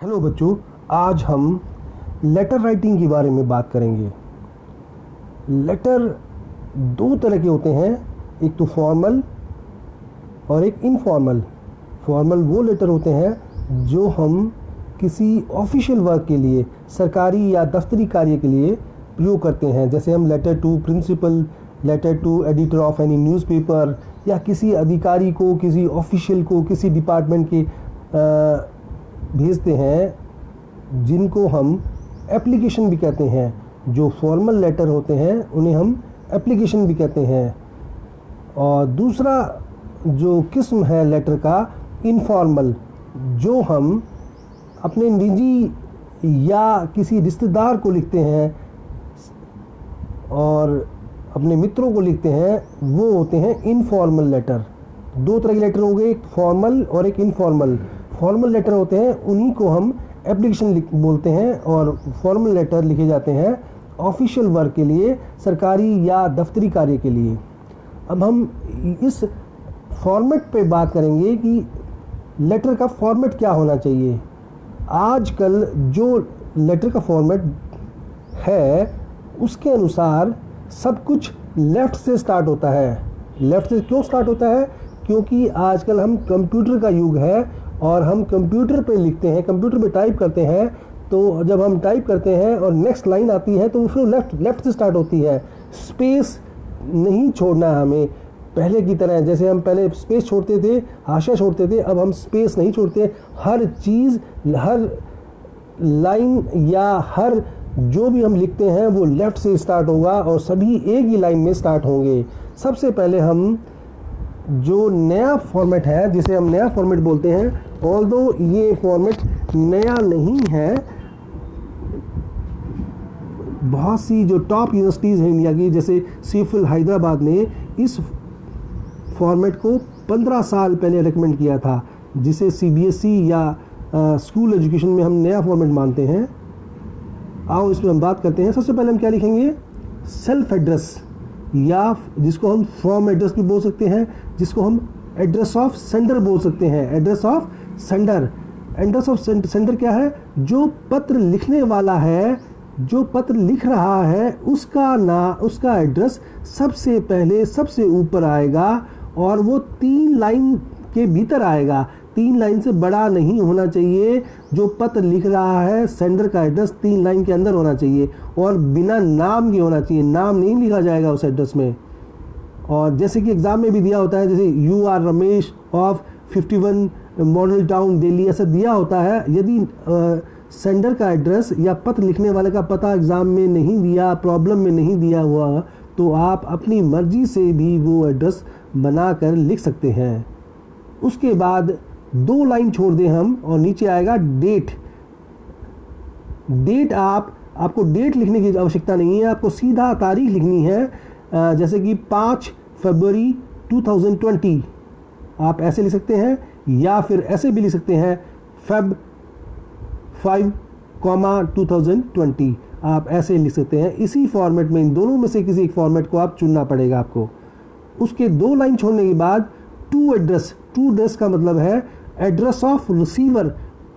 Hello बच्चों, आज हम लेटर राइटिंग के बारे में बात करेंगे। लेटर दो तरह के होते हैं, एक तो फॉर्मल और एक इनफॉर्मल। फॉर्मल वो लेटर होते हैं जो हम किसी ऑफिशियल वर्क के लिए, सरकारी या दफ्तरी कार्य के लिए प्रयोग करते हैं। जैसे हम letter to principal, letter to editor of any newspaper, या किसी अधिकारी को, किसी ऑफिशियल को, किसी डिपार्टमेंट के भेजते हैं, जिनको हम एप्लीकेशन भी कहते हैं। जो फॉर्मल लेटर होते हैं उन्हें हम एप्लीकेशन भी कहते हैं। और दूसरा जो किस्म है लेटर का, इनफॉर्मल, जो हम अपने निजी या किसी रिश्तेदार को लिखते हैं और अपने मित्रों को लिखते हैं, वो होते हैं इनफॉर्मल लेटर। दो तरह के लेटर हो गए, एक फॉर्मल और एक इनफॉर्मल। फॉर्मल लेटर होते हैं उन्हीं को हम एप्लीकेशन बोलते हैं, और फॉर्मल लेटर लिखे जाते हैं ऑफिशियल वर्क के लिए, सरकारी या दफ्तरी कार्य के लिए। अब हम इस फॉर्मेट पे बात करेंगे कि लेटर का फॉर्मेट क्या होना चाहिए। आजकल जो लेटर का फॉर्मेट है उसके अनुसार सब कुछ लेफ़्ट से स्टार्ट होता है। लेफ़्ट से क्यों स्टार्ट होता है? क्योंकि आजकल हम कंप्यूटर का युग है और हम कंप्यूटर पे लिखते हैं, कंप्यूटर पे टाइप करते हैं। तो जब हम टाइप करते हैं और नेक्स्ट लाइन आती है तो फिर लेफ़्ट से स्टार्ट होती है। स्पेस नहीं छोड़ना है हमें पहले की तरह। जैसे हम पहले स्पेस छोड़ते थे, हाशिया छोड़ते थे, अब हम स्पेस नहीं छोड़ते। हर चीज़, हर लाइन या हर जो भी हम लिखते हैं वो लेफ़्ट से स्टार्ट होगा और सभी एक ही लाइन में स्टार्ट होंगे। सबसे पहले हम जो नया फॉर्मेट है, जिसे हम नया फॉर्मेट बोलते हैं, ऑल्दो ये फॉर्मेट नया नहीं है, बहुत सी जो टॉप यूनिवर्सिटीज़ हैं इंडिया की, जैसे सीफिल हैदराबाद ने इस फॉर्मेट को 15 साल पहले रिकमेंड किया था, जिसे सीबीएसई या स्कूल एजुकेशन में हम नया फॉर्मेट मानते हैं। आओ इस पर हम बात करते हैं। सबसे पहले हम क्या लिखेंगे? सेल्फ एड्रेस, या जिसको हम फ्रॉम एड्रेस भी बोल सकते हैं, जिसको हम एड्रेस ऑफ सेंडर बोल सकते हैं। Address of sender, address of sender क्या है? जो पत्र लिखने वाला है, जो पत्र लिख रहा है, उसका एड्रेस सबसे पहले सबसे ऊपर आएगा और वो 3 लाइन के भीतर आएगा। 3 लाइन से बड़ा नहीं होना चाहिए। जो पत्र लिख रहा है, सेंडर का एड्रेस 3 लाइन के अंदर होना चाहिए और बिना नाम के होना चाहिए। नाम नहीं लिखा जाएगा उस एड्रेस में। और जैसे कि एग्ज़ाम में भी दिया होता है, जैसे you are Ramesh of 51 Model Town Delhi, ऐसा दिया होता है। यदि सेंडर का एड्रेस या पत्र लिखने वाले का पता एग्ज़ाम में नहीं दिया, प्रॉब्लम में नहीं दिया हुआ, तो आप अपनी मर्जी से भी वो एड्रेस बनाकर लिख सकते हैं। उसके बाद 2 लाइन छोड़ दें हम और नीचे आएगा डेट। डेट आपको डेट लिखने की आवश्यकता नहीं है, आपको सीधा तारीख लिखनी है। जैसे कि 5 फरवरी 2020 आप ऐसे लिख सकते हैं, या फिर ऐसे भी लिख सकते हैं Feb 5, 2020 आप ऐसे लिख सकते हैं। इसी फॉर्मेट में, इन दोनों में से किसी एक फॉर्मेट को आप चुनना पड़ेगा आपको। उसके 2 लाइन छोड़ने के बाद टू एड्रेस का मतलब है एड्रेस ऑफ रिसीवर,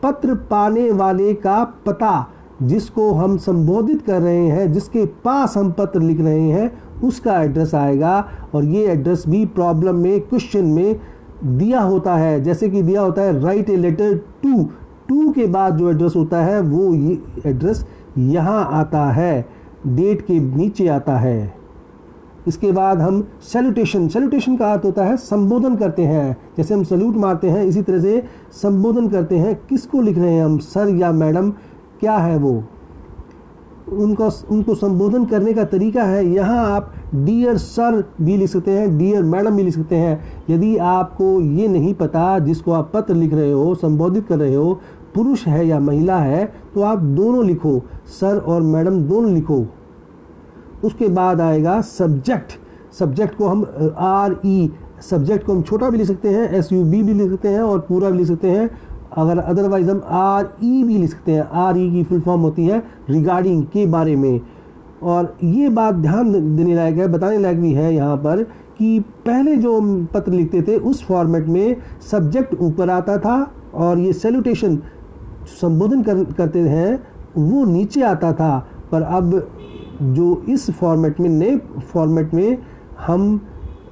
पत्र पाने वाले का पता, जिसको हम संबोधित कर रहे हैं, जिसके पास हम पत्र लिख रहे हैं, उसका एड्रेस आएगा। और ये एड्रेस भी प्रॉब्लम में, क्वेश्चन में दिया होता है। जैसे कि दिया होता है राइट ए लेटर टू के बाद जो एड्रेस होता है वो ये एड्रेस यहाँ आता है, डेट के नीचे आता है। इसके बाद हम सैल्यूटेशन का अर्थ होता है संबोधन करते हैं। जैसे हम सैल्यूट मारते हैं, इसी तरह से संबोधन करते हैं। किसको लिख रहे हैं हम? सर या मैडम, क्या है वो? उनको संबोधन करने का तरीका है। यहाँ आप डियर सर भी लिख सकते हैं, डियर मैडम भी लिख सकते हैं। यदि आपको ये नहीं पता, जिसको आप पत्र लिख रहे हो, संबोधित कर रहे हो, पुरुष है या महिला है, तो आप दोनों लिखो, सर और मैडम दोनों लिखो। उसके बाद आएगा सब्जेक्ट को हम सब्जेक्ट को हम छोटा भी लिख सकते हैं, SUB भी लिख सकते हैं और पूरा भी लिख सकते हैं। अगर अदरवाइज हम RE भी लिख सकते हैं। RE की फुल फॉर्म होती है रिगार्डिंग, के बारे में। और ये बात ध्यान देने लायक है, बताने लायक भी है यहाँ पर, कि पहले जो हम पत्र लिखते थे उस फॉर्मेट में सब्जेक्ट ऊपर आता था और ये सैल्यूटेशन संबोधन करते हैं वो नीचे आता था, पर अब जो इस फॉर्मेट में, नए फॉर्मेट में हम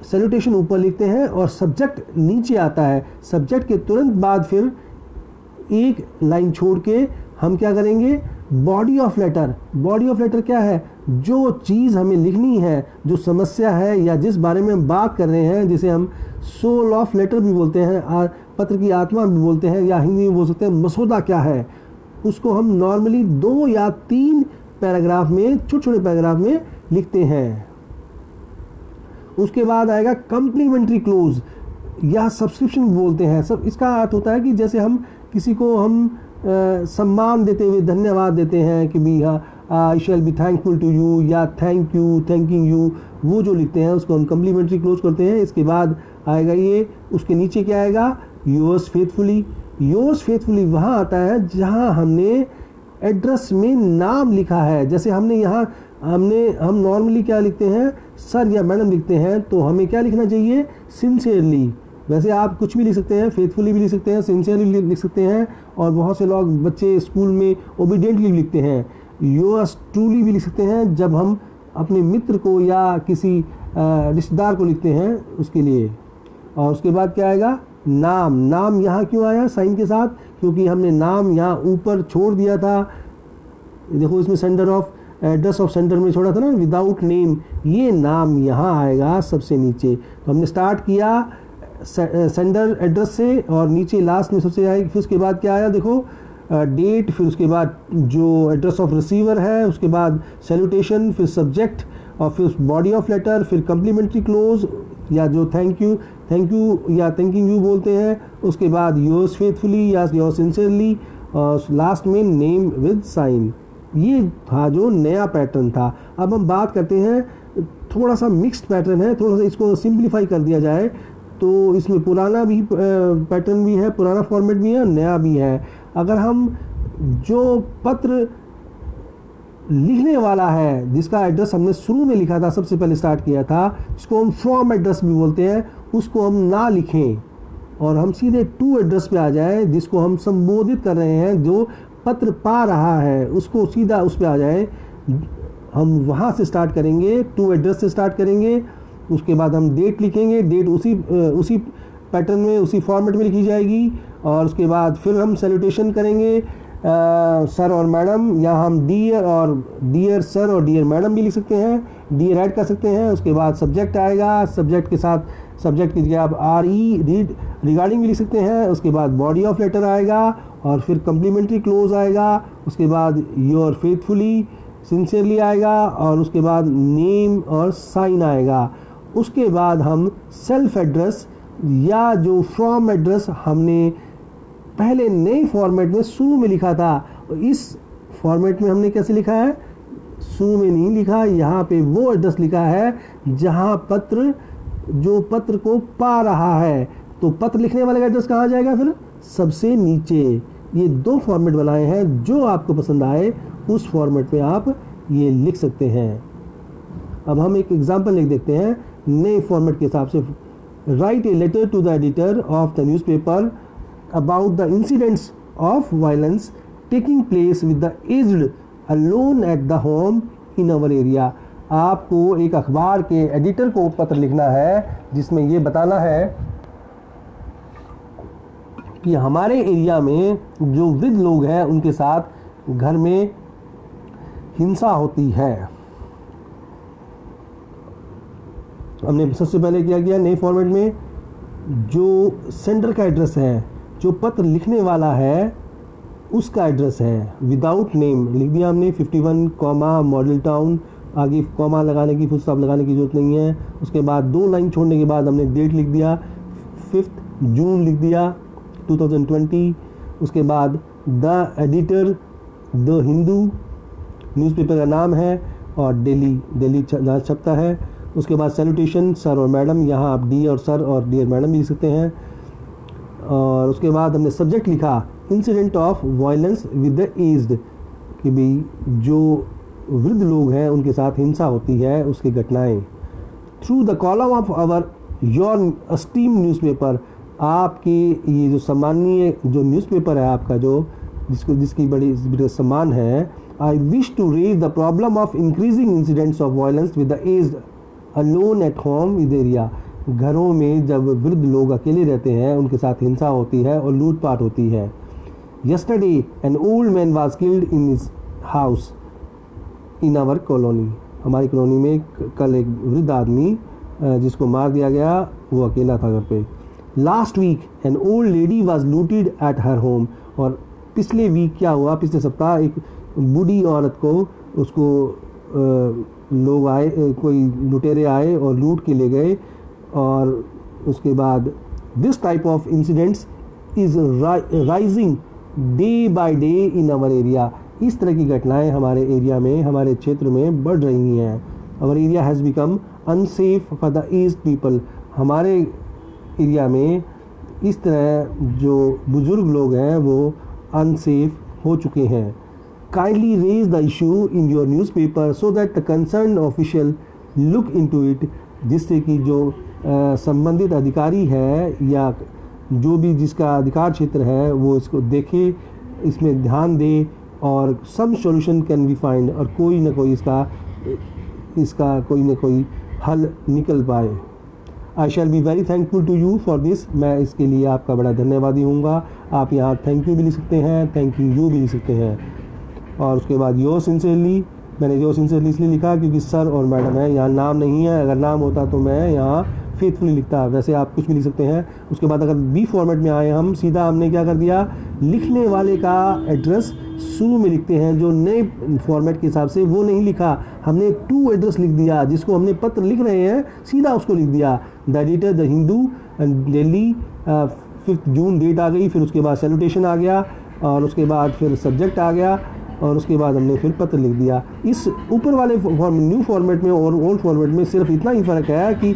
सैल्यूटेशन ऊपर लिखते हैं और सब्जेक्ट नीचे आता है। सब्जेक्ट के तुरंत बाद फिर एक लाइन छोड़ के हम क्या करेंगे, body of letter. Body of letter क्या है, जो चीज़ हमें लिखनी है, जो समस्या है या जिस बारे में हम बात कर रहे हैं, जिसे हम सोल ऑफ लेटर भी बोलते हैं, पत्र की आत्मा भी बोलते हैं, या हिंदी में बोल सकते हैं मसौदा क्या है, उसको हम नॉर्मली 2 या 3 पैराग्राफ में, छोटे छोटे पैराग्राफ में लिखते हैं। उसके बाद आएगा कम्प्लीमेंट्री क्लोज या सब्सक्रिप्शन बोलते हैं। सब इसका अर्थ होता है कि जैसे हम किसी को हम सम्मान देते हुए धन्यवाद देते हैं कि भी I shall be thankful to you, या थैंक यू, थैंकिंग यू, वो जो लिखते हैं उसको हम कम्प्लीमेंट्री क्लोज करते हैं। इसके बाद आएगा ये, उसके नीचे क्या आएगा, योर्स फेथफुली। योर्स फेथफुली वहाँ आता है जहाँ हमने एड्रेस में नाम लिखा है। जैसे हमने यहाँ हम नॉर्मली क्या लिखते हैं, सर या मैडम लिखते हैं, तो हमें क्या लिखना चाहिए, सिंसियरली। वैसे आप कुछ भी लिख सकते हैं, फेथफुली भी लिख सकते हैं, सिंसियरली लिख सकते हैं, और बहुत से लोग बच्चे स्कूल में ओबीडियंटली लिखते हैं। योर्स ट्रूली भी लिख सकते हैं जब हम अपने मित्र को या किसी रिश्तेदार को लिखते हैं उसके लिए। और उसके बाद क्या आएगा, नाम। नाम यहाँ क्यों आया साइन के साथ, क्योंकि हमने नाम यहाँ ऊपर छोड़ दिया था। देखो इसमें sender of, address of sender में छोड़ा था ना, विदाउट नेम, ये नाम यहाँ आएगा सबसे नीचे। तो हमने स्टार्ट किया सेंडर एड्रेस से और नीचे लास्ट में सबसे आएगी। फिर उसके बाद क्या आया, देखो डेट, फिर उसके बाद जो एड्रेस ऑफ रिसीवर है, उसके बाद सैल्यूटेशन, फिर सब्जेक्ट, और फिर बॉडी ऑफ लेटर, फिर कम्प्लीमेंट्री क्लोज या जो थैंक यू या थैंकिंग यू बोलते हैं, उसके बाद योर्स फेथफुली या योर्स सिंसियरली, और लास्ट में नेम विद साइन। ये था जो नया पैटर्न था। अब हम बात करते हैं, थोड़ा सा मिक्स्ड पैटर्न है, थोड़ा सा इसको सिंप्लीफाई कर दिया जाए तो इसमें पुराना भी पैटर्न भी है, पुराना फॉर्मेट भी है, नया भी है। अगर हम जो पत्र लिखने वाला है, जिसका एड्रेस हमने शुरू में लिखा था, सबसे पहले स्टार्ट किया था, जिसको हम फ्रॉम एड्रेस भी बोलते हैं, उसको हम ना लिखें और हम सीधे टू एड्रेस पे आ जाए, जिसको हम संबोधित कर रहे हैं, जो पत्र पा रहा है उसको सीधा उस पे आ जाए। हम वहाँ से स्टार्ट करेंगे, टू एड्रेस से स्टार्ट करेंगे। उसके बाद हम डेट लिखेंगे, डेट उसी पैटर्न में, उसी फॉर्मेट में लिखी जाएगी। और उसके बाद फिर हम सैल्यूटेशन करेंगे, सर और मैडम, या हम डियर सर और डियर मैडम भी लिख सकते हैं, डियर ऐड कर सकते हैं। उसके बाद सब्जेक्ट आएगा, सब्जेक्ट के साथ सब्जेक्ट की जगह आप रीड रिगार्डिंग भी लिख सकते हैं। उसके बाद बॉडी ऑफ लेटर आएगा और फिर कम्प्लीमेंट्री क्लोज आएगा। उसके बाद योर फेथफुली, सिंसियरली आएगा, और उसके बाद नेम और साइन आएगा। उसके बाद हम सेल्फ एड्रेस या जो फ्रॉम एड्रेस हमने पहले नए फॉर्मेट में शुरू में लिखा था, इस फॉर्मेट में हमने कैसे लिखा है, शुरू में नहीं लिखा, यहाँ पे वो एड्रेस लिखा है जहाँ जो पत्र को पा रहा है। तो पत्र लिखने वाले का एड्रेस कहाँ जाएगा, फिर सबसे नीचे। ये 2 फॉर्मेट बनाए हैं, जो आपको पसंद आए उस फॉर्मेट में आप ये लिख सकते हैं। अब हम एक एग्जांपल लिख देखते हैं नए फॉर्मेट के हिसाब से। Write a letter to the editor of the newspaper about the incidents of violence taking place with the aged alone at the home in our area. आपको एक अखबार के एडिटर को पत्र लिखना है जिसमें ये बताना है कि हमारे एरिया में जो वृद्ध लोग हैं उनके साथ घर में हिंसा होती है। हमने सबसे पहले क्या किया, नए फॉर्मेट में जो सेंडर का एड्रेस है, जो पत्र लिखने वाला है उसका एड्रेस है, विदाउट नेम लिख दिया हमने। 51 कॉमा मॉडल टाउन, आगे कॉमा लगाने की, फुल स्टॉप लगाने की जरूरत नहीं है। उसके बाद 2 लाइन छोड़ने के बाद हमने डेट लिख दिया, 5 जून लिख दिया 2020। उसके बाद the editor, the Hindu newspaper का नाम है और दिल्ली जहाँ छपता है। उसके बाद सैल्यूटेशन, सर और मैडम, यहाँ आप डी और सर और डियर मैडम भी लिख सकते हैं। और उसके बाद हमने सब्जेक्ट लिखा incident of violence with the aged, कि भाई जो वृद्ध लोग हैं उनके साथ हिंसा होती है, उसकी घटनाएं। Through the column of our your esteem newspaper, आपके ये जो सम्मानीय जो न्यूज़पेपर है आपका, जो जिसकी बड़ी सम्मान है। I wish to raise the problem of increasing incidents of violence with the aged alone at home with area. घरों में जब वृद्ध लोग अकेले रहते हैं उनके साथ हिंसा होती है और लूटपाट होती है। Yesterday an old man was killed in his house in our colony. हमारी कॉलोनी में कल एक वृद्ध आदमी जिसको मार दिया गया, वो अकेला था घर पे। Last week an old lady was looted at her home. और पिछले वीक क्या हुआ, पिछले सप्ताह एक बूढ़ी औरत को उसको लोग आए, कोई लुटेरे आए और लूट के ले गए। और उसके बाद this type of incidents is rising day by day in our area. इस तरह की घटनाएं हमारे एरिया में, हमारे क्षेत्र में बढ़ रही हैं। Our area has become unsafe for the aged people. हमारे एरिया में इस तरह जो बुज़ुर्ग लोग हैं वो अनसेफ हो चुके हैं। Kindly raise the issue in your newspaper so that the concern official look into it. जिससे कि जो संबंधित अधिकारी है या जो भी जिसका अधिकार क्षेत्र है वो इसको देखे, इसमें ध्यान दे और some solution can be find, और कोई ना कोई इसका कोई ना कोई हल निकल पाए। I shall be very thankful to you for this. मैं इसके लिए आपका बड़ा धन्यवादी हूँगा। आप यहाँ थैंक यू भी लिख सकते हैं, थैंक यू भी लिख सकते हैं। और उसके बाद योर सिंसियरली, मैंने योर सिंसियरली इसलिए लिखा क्योंकि सर और मैडम है, यहाँ नाम नहीं है। अगर नाम होता तो मैं यहाँ फेथफुली लिखता। वैसे आप कुछ भी लिख सकते हैं। उसके बाद अगर बी फॉर्मेट में आए हम, सीधा हमने क्या कर दिया, लिखने वाले का एड्रेस शुरू में लिखते हैं। जो नए फॉर्मेट के हिसाब से वो नहीं लिखा, हमने टू एड्रेस लिख दिया। जिसको हमने पत्र लिख रहे हैं सीधा उसको लिख दिया। The editor, the Hindu, Delhi, 5 June date आ गई। फिर उसके बाद सैल्यूटेशन आ गया और उसके बाद फिर सब्जेक्ट आ गया और उसके बाद हमने फिर पत्र लिख दिया। इस ऊपर वाले न्यू फॉर्मेट में और ओल्ड फॉर्मेट में सिर्फ इतना ही फ़र्क है कि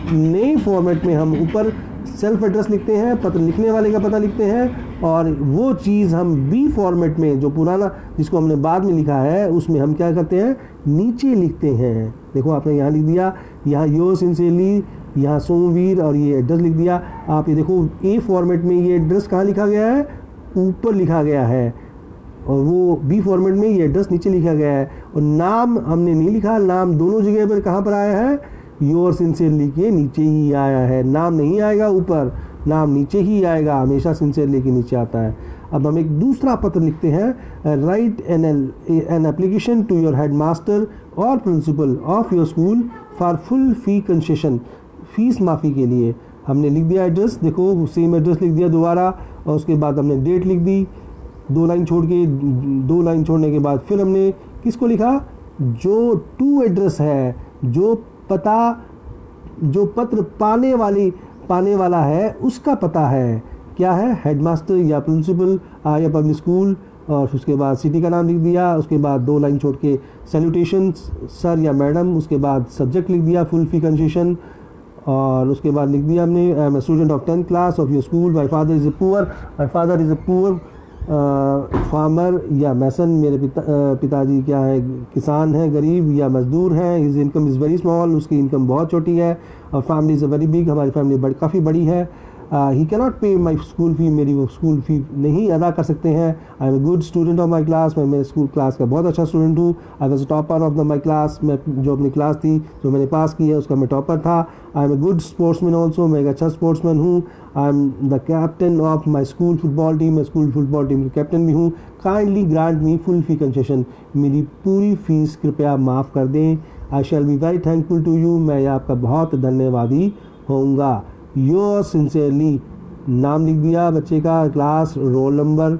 नए फॉर्मेट में हम ऊपर सेल्फ एड्रेस लिखते हैं, पत्र लिखने वाले का पता लिखते हैं, और वो चीज़ हम बी फॉर्मेट में जो पुराना जिसको हमने बाद में लिखा है उसमें हम क्या करते हैं, नीचे लिखते हैं। देखो आपने यहाँ लिख दिया, यहाँ योर सिंसियरली, यहाँ सोमवीर, और ये एड्रेस लिख दिया। आप ये देखो ए फॉर्मेट में ये एड्रेस कहाँ लिखा गया है, ऊपर लिखा गया है, और वो बी फॉर्मेट में ये एड्रेस नीचे लिखा गया है। और नाम हमने नहीं लिखा, नाम दोनों जगह पर कहाँ पर आया है, योर सिंसियरली के नीचे ही आया है। नाम नहीं आएगा ऊपर, नाम नीचे ही आएगा, हमेशा सिंसियरली के नीचे आता है। अब हम एक दूसरा पत्र लिखते हैं, write an application to your headmaster और principal of your school for full fee concession. Fees माफ़ी के लिए हमने लिख दिया एड्रेस, देखो सेम एड्रेस लिख दिया दोबारा, और उसके बाद हमने डेट लिख दी। 2 लाइन छोड़ के, 2 लाइन छोड़ने के बाद फिर हमने किसको लिखा, जो टू एड्रेस है, जो पत्र पाने वाला है उसका पता है, क्या है, हेडमास्टर या प्रिंसिपल या पब्लिक स्कूल, और उसके बाद सिटी का नाम लिख दिया। उसके बाद 2 लाइन छोड़ के सैल्यूटेशन सर या मैडम, उसके बाद सब्जेक्ट लिख दिया फुल फी कंसेशन, और उसके बाद लिख दिया हमने I am a student of 10th class of your school, my father is a poor farmer या मैसन। मेरे पिताजी क्या है, किसान हैं, गरीब या मजदूर हैं। His income is very small, उसकी इनकम बहुत छोटी है। और फैमिली इज़ वेरी बिग, हमारी फैमिली काफ़ी बड़ी है। ही कैनॉट पे माई स्कूल फ़ी, मेरी वो स्कूल फ़ी नहीं अदा कर सकते हैं। I am a good student of my class, मैं मेरे स्कूल क्लास का बहुत अच्छा स्टूडेंट हूँ। I was topper of the my class, मैं जो अपनी क्लास थी जो मैंने पास की है उसका मैं टॉपर था। I am a good sportsman also, मैं एक अच्छा स्पोर्ट्समैन हूँ। I am the captain of my school football team, मैं स्कूल फुटबॉल टीम के कैप्टन भी हूँ। Kindly grant me full fee concession, मेरी पूरी फीस कृपया माफ़ कर दें। I shall be very thankful to you, मैं आपका बहुत धन्यवादी होऊंगा। योर सिंसियरली, नाम लिख दिया बच्चे का, क्लास, रोल नंबर,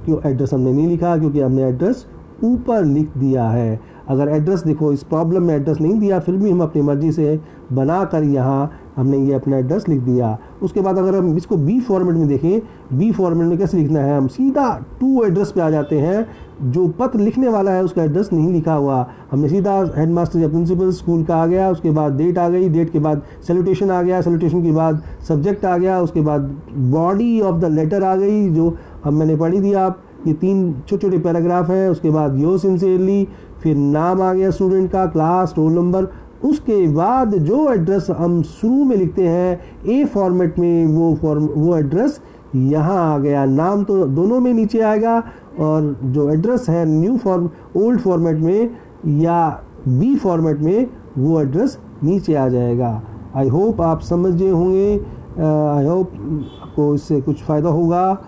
क्यों एड्रेस हमने नहीं लिखा क्योंकि हमने एड्रेस ऊपर लिख दिया है। अगर एड्रेस देखो इस प्रॉब्लम में एड्रेस नहीं दिया, फिर भी हम अपनी मर्ज़ी से बना कर यहाँ हमने ये अपना एड्रेस लिख दिया। उसके बाद अगर हम इसको बी फॉर्मेट में देखें, बी फॉर्मेट में कैसे लिखना है, हम सीधा टू एड्रेस पे आ जाते हैं। जो पत्र लिखने वाला है उसका एड्रेस नहीं लिखा हुआ, हमने सीधा हेडमास्टर या प्रिंसिपल स्कूल का आ गया, उसके बाद डेट आ गई, डेट के बाद सैल्यूटेशन आ गया, सैल्यूटेशन के बाद सब्जेक्ट आ गया, उसके बाद बॉडी ऑफ द लेटर आ गई जो मैंने पढ़ी थी। आप ये 3 छोटे छोटे पैराग्राफ हैं। उसके बाद योर सिंसियरली, फिर नाम आ गया स्टूडेंट का, क्लास, रोल नंबर। उसके बाद जो एड्रेस हम शुरू में लिखते हैं ए फॉर्मेट में, वो एड्रेस यहाँ आ गया, नाम तो दोनों में नीचे आएगा और जो एड्रेस है ओल्ड फॉर्मेट में या बी फॉर्मेट में वो एड्रेस नीचे आ जाएगा। आई होप आप समझ गए होंगे, आई होप आपको इससे कुछ फ़ायदा होगा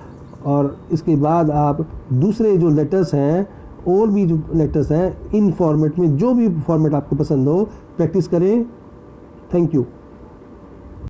और इसके बाद आप दूसरे जो लेटर्स हैं और भी जो लेटर्स हैं इन फॉर्मेट में, जो भी फॉर्मेट आपको पसंद हो, प्रैक्टिस करें। Thank you.